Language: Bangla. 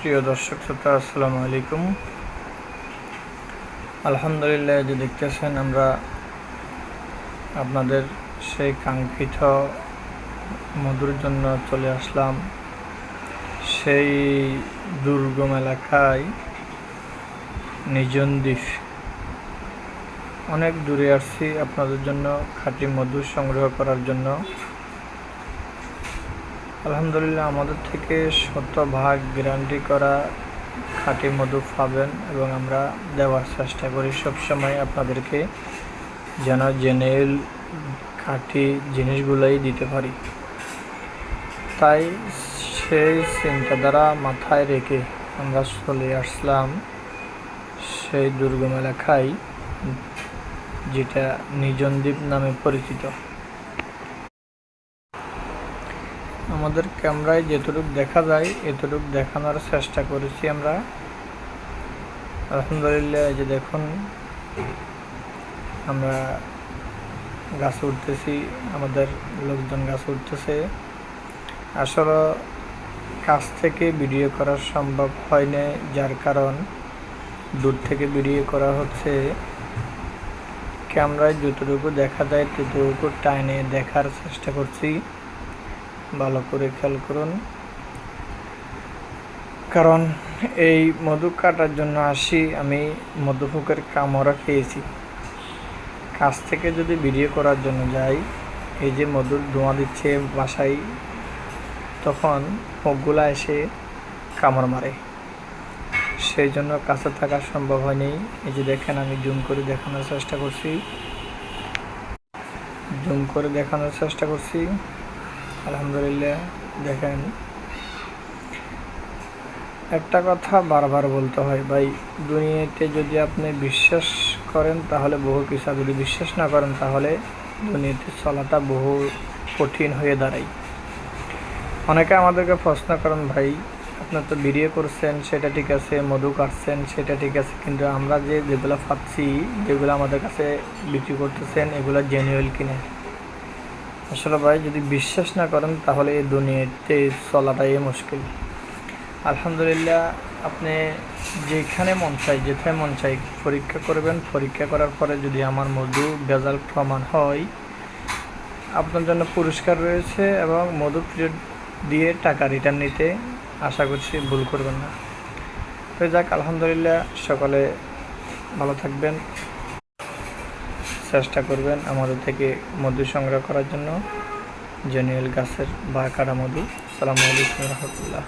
প্রিয় দর্শক শ্রোতা, আসসালামু আলাইকুম। আলহামদুলিল্লাহ, যে দেখতেছেন আমরা আপনাদের সেই কাঙ্ক্ষিত মধুর জন্য চলে আসলাম সেই দুর্গম এলাকায় নিজন দ্বীপ। অনেক দূরে আসছি আপনাদের জন্য খাঁটি মধু সংগ্রহ করার জন্য। আলহামদুলিল্লাহ, আমাদের থেকে 100% গ্যারান্টি করা খাঁটি মধু পাবেন এবং আমরা দেওয়ার চেষ্টা করি সবসময় আপনাদেরকে, যেন জেনুইন খাঁটি জিনিসগুলোই দিতে পারি। তাই সেই চিন্তাধারা মাথায় রেখে আমরা চলে আসলাম সেই দুর্গম এলাকায়, যেটা নিজন দ্বীপ নামে পরিচিত। আমাদের ক্যামেরায় যেটুকু দেখা যায় এতটুকু দেখানোর চেষ্টা করেছি আমরা। আলহামদুলিল্লাহ, এই যে দেখুন আমরা গাছে উঠতেছি, আমাদের লোকজন গাছে উঠতেছে। আসলে কাছ থেকে ভিডিও করা সম্ভব হয় না, যার কারণ দূর থেকে ভিডিও করা হচ্ছে। ক্যামেরায় যতটুকু দেখা যায় ততটুকু টাইনে দেখার চেষ্টা করছি। ভালো করে খেয়াল করুন, কারণ এই মধু কাটার জন্য আসি আমি। মধুপোকের কামড়া খেয়েছি। কাছ থেকে যদি ভিডিও করার জন্য যাই, এই যে মধুর ধোঁয়া দিচ্ছে বাসায়, তখন পোকগুলা এসে কামড় মারে, সেই জন্য কাছে থাকা সম্ভব হয়নি। এই যে দেখেন, আমি জুম করে দেখানোর চেষ্টা করছি। আলহামদুলিল্লাহ, দেখেন, একটা কথা বারবার বলতে হয় ভাই, দুনিয়াতে যদি আপনি বিশ্বাস করেন তাহলে বহু কিছু, যদি বিশ্বাস না করেন তাহলে দুনিয়াতে চলাটা বহু কঠিন হয়ে দাঁড়ায়। অনেকে আমাদেরকে প্রশ্ন করেন, ভাই আপনার তো ভিডিও করছেন সেটা ঠিক আছে, মধু কাটছেন সেটা ঠিক আছে, কিন্তু আমরা যেগুলো পাচ্ছি, যেগুলো আমাদের কাছে বিক্রি করতেছেন, এগুলো জেনুইন কিনা? আসলে ভাই, যদি বিশ্বাস না করেন তাহলে এই দুনিয়াতে চলাটাই মুশকিল। আলহামদুলিল্লাহ, আপনি যেখানে মন চাই, যেথায় মন চাই পরীক্ষা করবেন। পরীক্ষা করার পরে যদি আমার মধু ভেজাল প্রমাণ হয়, আপনার জন্য পুরস্কার রয়েছে এবং মধু ফেরত দিয়ে টাকা রিটার্ন নিতে আশা করছি ভুল করবেন না। তো যাক, আলহামদুলিল্লাহ, সকলে ভালো থাকবেন, চেষ্টা করবেন আমাদের থেকে মধু সংগ্রহ করার জন্য, জেনুইন গাছের বা কাটা মধু। আসসালামু আলাইকুম রহমতুল্লাহ।